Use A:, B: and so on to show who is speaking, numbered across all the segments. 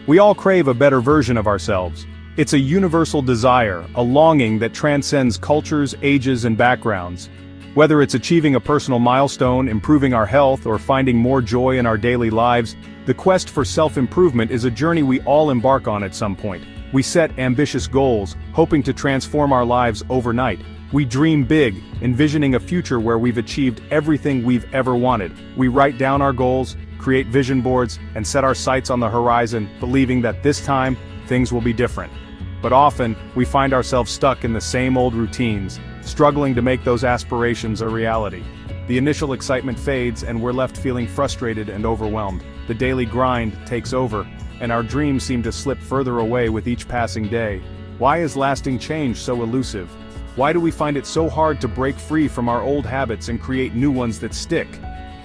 A: We all crave a better version of ourselves. It's a universal desire, a longing that transcends cultures, ages, and backgrounds. Whether it's achieving a personal milestone, improving our health, or finding more joy in our daily lives, the quest for self-improvement is a journey we all embark on at some point. We set ambitious goals, hoping to transform our lives overnight. We dream big, envisioning a future where we've achieved everything we've ever wanted. We write down our goals, create vision boards, and set our sights on the horizon, believing that this time, things will be different. But often, we find ourselves stuck in the same old routines, struggling to make those aspirations a reality. The initial excitement fades and we're left feeling frustrated and overwhelmed. The daily grind takes over, and our dreams seem to slip further away with each passing day. Why is lasting change so elusive? Why do we find it so hard to break free from our old habits and create new ones that stick?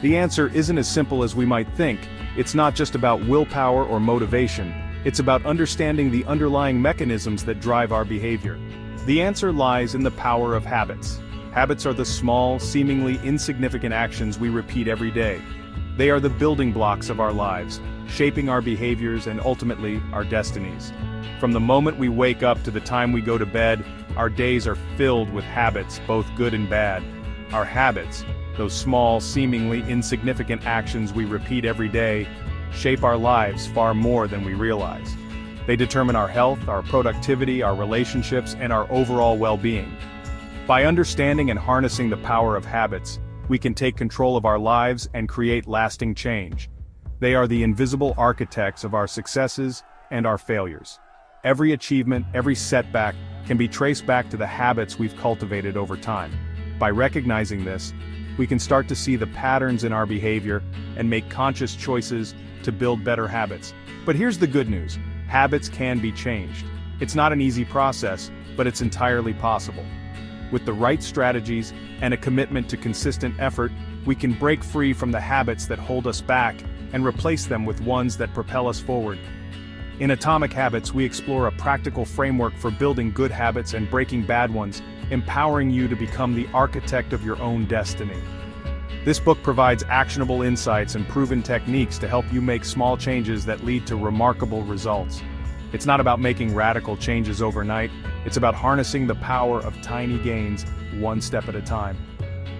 A: The answer isn't as simple as we might think. It's not just about willpower or motivation. It's about understanding the underlying mechanisms that drive our behavior. The answer lies in the power of habits. Habits are the small, seemingly insignificant actions we repeat every day. They are the building blocks of our lives, shaping our behaviors and ultimately, our destinies. From the moment we wake up to the time we go to bed, our days are filled with habits, both good and bad. Our habits, those small, seemingly insignificant actions we repeat every day, shape our lives far more than we realize. They determine our health, our productivity, our relationships, and our overall well-being. By understanding and harnessing the power of habits, we can take control of our lives and create lasting change. They are the invisible architects of our successes and our failures. Every achievement, every setback, can be traced back to the habits we've cultivated over time. By recognizing this, we can start to see the patterns in our behavior and make conscious choices to build better habits. But here's the good news: habits can be changed. It's not an easy process, but it's entirely possible. With the right strategies and a commitment to consistent effort, we can break free from the habits that hold us back and replace them with ones that propel us forward. In Atomic Habits, we explore a practical framework for building good habits and breaking bad ones, empowering you to become the architect of your own destiny. This book provides actionable insights and proven techniques to help you make small changes that lead to remarkable results. It's not about making radical changes overnight, it's about harnessing the power of tiny gains, one step at a time.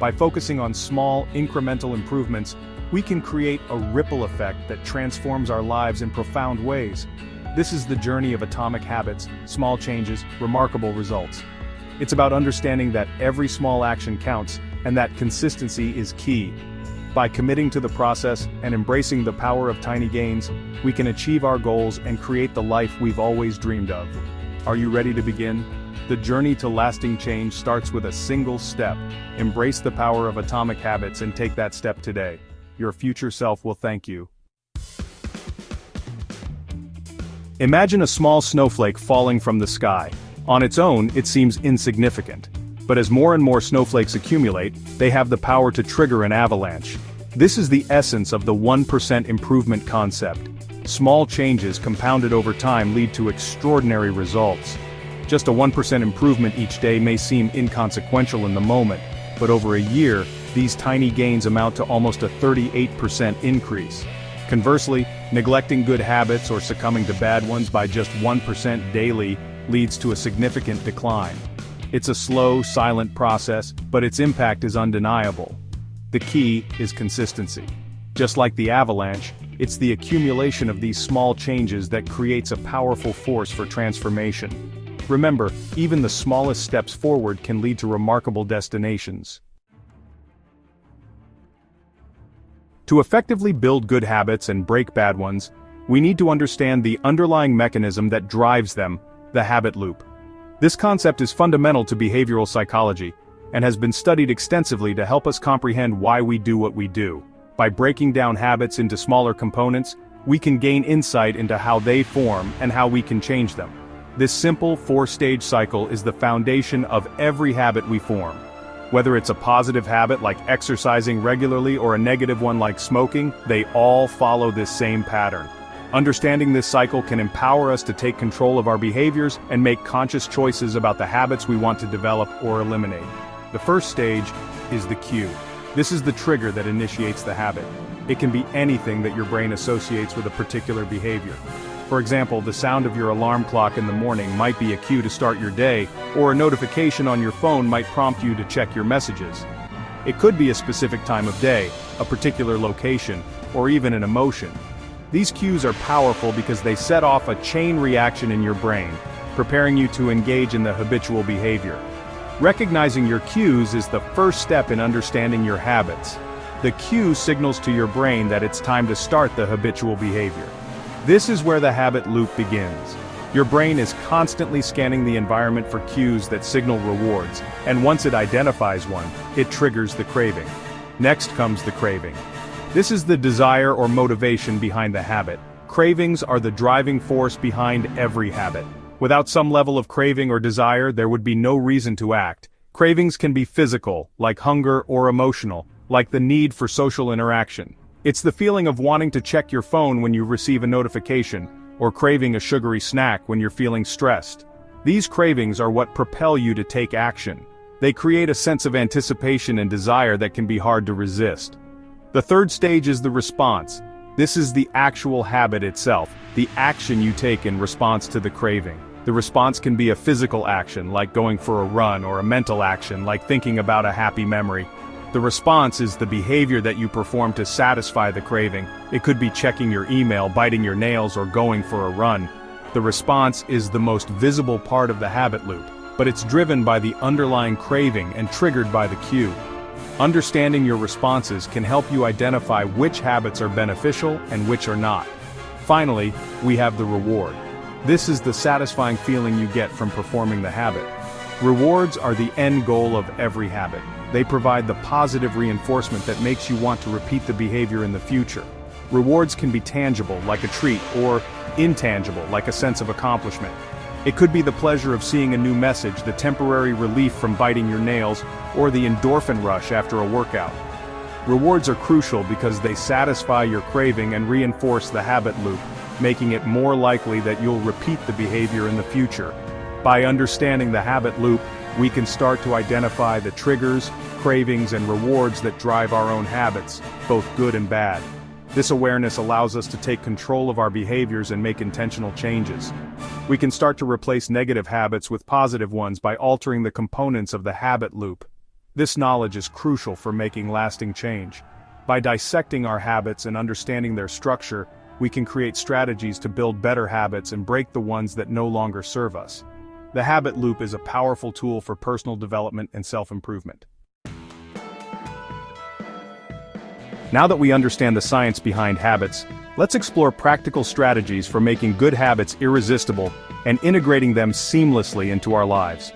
A: By focusing on small, incremental improvements, we can create a ripple effect that transforms our lives in profound ways. This is the journey of Atomic Habits: small changes, remarkable results. It's about understanding that every small action counts, and that consistency is key. By committing to the process and embracing the power of tiny gains, we can achieve our goals and create the life we've always dreamed of. Are you ready to begin? The journey to lasting change starts with a single step. Embrace the power of Atomic Habits and take that step today. Your future self will thank you. Imagine a small snowflake falling from the sky. On its own, it seems insignificant. But as more and more snowflakes accumulate, they have the power to trigger an avalanche. This is the essence of the 1% improvement concept. Small changes compounded over time lead to extraordinary results. Just a 1% improvement each day may seem inconsequential in the moment, but over a year, these tiny gains amount to almost a 38% increase. Conversely, neglecting good habits or succumbing to bad ones by just 1% daily leads to a significant decline. It's a slow, silent process, but its impact is undeniable. The key is consistency. Just like the avalanche, it's the accumulation of these small changes that creates a powerful force for transformation. Remember, even the smallest steps forward can lead to remarkable destinations. To effectively build good habits and break bad ones, we need to understand the underlying mechanism that drives them, the habit loop. This concept is fundamental to behavioral psychology, and has been studied extensively to help us comprehend why we do what we do. By breaking down habits into smaller components, we can gain insight into how they form and how we can change them. This simple four-stage cycle is the foundation of every habit we form. Whether it's a positive habit like exercising regularly or a negative one like smoking, they all follow this same pattern. Understanding this cycle can empower us to take control of our behaviors and make conscious choices about the habits we want to develop or eliminate. The first stage is the cue. This is the trigger that initiates the habit. It can be anything that your brain associates with a particular behavior. For example, the sound of your alarm clock in the morning might be a cue to start your day, or a notification on your phone might prompt you to check your messages. It could be a specific time of day, a particular location, or even an emotion. These cues are powerful because they set off a chain reaction in your brain, preparing you to engage in the habitual behavior. Recognizing your cues is the first step in understanding your habits. The cue signals to your brain that it's time to start the habitual behavior. This is where the habit loop begins. Your brain is constantly scanning the environment for cues that signal rewards, and once it identifies one, it triggers the craving. Next comes the craving. This is the desire or motivation behind the habit. Cravings are the driving force behind every habit. Without some level of craving or desire, there would be no reason to act. Cravings can be physical, like hunger, or emotional, like the need for social interaction. It's the feeling of wanting to check your phone when you receive a notification, or craving a sugary snack when you're feeling stressed. These cravings are what propel you to take action. They create a sense of anticipation and desire that can be hard to resist. The third stage is the response. This is the actual habit itself, the action you take in response to the craving. The response can be a physical action, like going for a run, or a mental action, like thinking about a happy memory. The response is the behavior that you perform to satisfy the craving. It could be checking your email, biting your nails, or going for a run. The response is the most visible part of the habit loop, but it's driven by the underlying craving and triggered by the cue. Understanding your responses can help you identify which habits are beneficial and which are not. Finally, we have the reward. This is the satisfying feeling you get from performing the habit. Rewards are the end goal of every habit. They provide the positive reinforcement that makes you want to repeat the behavior in the future. Rewards can be tangible, like a treat, or intangible, like a sense of accomplishment. It could be the pleasure of seeing a new message, the temporary relief from biting your nails, or the endorphin rush after a workout. Rewards are crucial because they satisfy your craving and reinforce the habit loop, making it more likely that you'll repeat the behavior in the future. By understanding the habit loop, we can start to identify the triggers, cravings, and rewards that drive our own habits, both good and bad. This awareness allows us to take control of our behaviors and make intentional changes. We can start to replace negative habits with positive ones by altering the components of the habit loop. This knowledge is crucial for making lasting change. By dissecting our habits and understanding their structure, we can create strategies to build better habits and break the ones that no longer serve us. The habit loop is a powerful tool for personal development and self-improvement. Now that we understand the science behind habits, let's explore practical strategies for making good habits irresistible and integrating them seamlessly into our lives.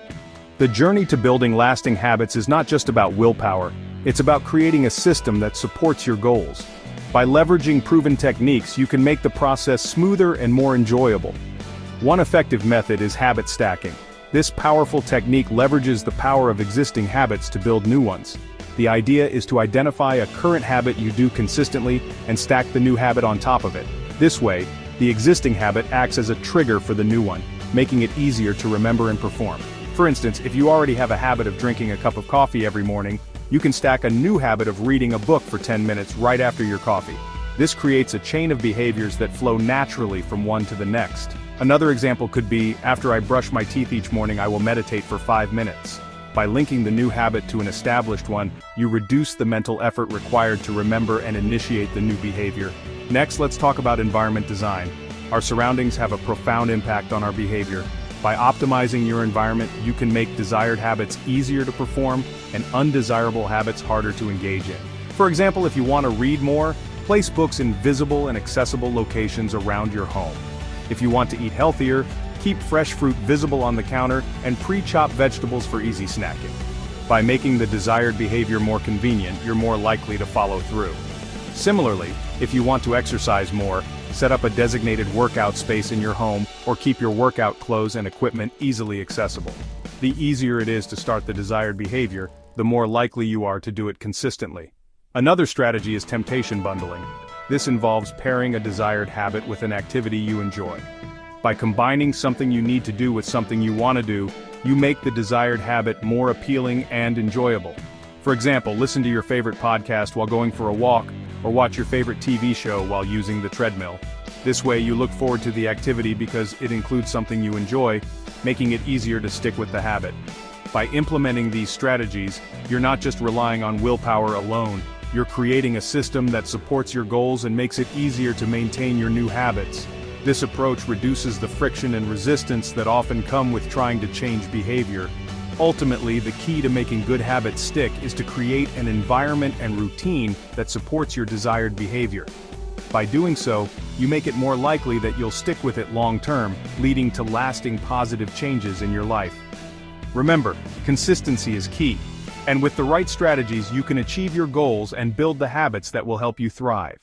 A: The journey to building lasting habits is not just about willpower, it's about creating a system that supports your goals. By leveraging proven techniques, you can make the process smoother and more enjoyable. One effective method is habit stacking. This powerful technique leverages the power of existing habits to build new ones. The idea is to identify a current habit you do consistently and stack the new habit on top of it. This way, the existing habit acts as a trigger for the new one, making it easier to remember and perform. For instance, if you already have a habit of drinking a cup of coffee every morning, you can stack a new habit of reading a book for 10 minutes right after your coffee. This creates a chain of behaviors that flow naturally from one to the next. Another example could be, after I brush my teeth each morning, I will meditate for 5 minutes. By linking the new habit to an established one, you reduce the mental effort required to remember and initiate the new behavior. Next, let's talk about environment design. Our surroundings have a profound impact on our behavior. By optimizing your environment, you can make desired habits easier to perform and undesirable habits harder to engage in. For example, if you want to read more, place books in visible and accessible locations around your home. If you want to eat healthier, keep fresh fruit visible on the counter and pre-chop vegetables for easy snacking. By making the desired behavior more convenient, you're more likely to follow through. Similarly, if you want to exercise more, set up a designated workout space in your home or keep your workout clothes and equipment easily accessible. The easier it is to start the desired behavior, the more likely you are to do it consistently. Another strategy is temptation bundling. This involves pairing a desired habit with an activity you enjoy. By combining something you need to do with something you want to do, you make the desired habit more appealing and enjoyable. For example, listen to your favorite podcast while going for a walk, or watch your favorite TV show while using the treadmill. This way you look forward to the activity because it includes something you enjoy, making it easier to stick with the habit. By implementing these strategies, you're not just relying on willpower alone, you're creating a system that supports your goals and makes it easier to maintain your new habits. This approach reduces the friction and resistance that often come with trying to change behavior. Ultimately, the key to making good habits stick is to create an environment and routine that supports your desired behavior. By doing so, you make it more likely that you'll stick with it long-term, leading to lasting positive changes in your life. Remember, consistency is key, and with the right strategies you can achieve your goals and build the habits that will help you thrive.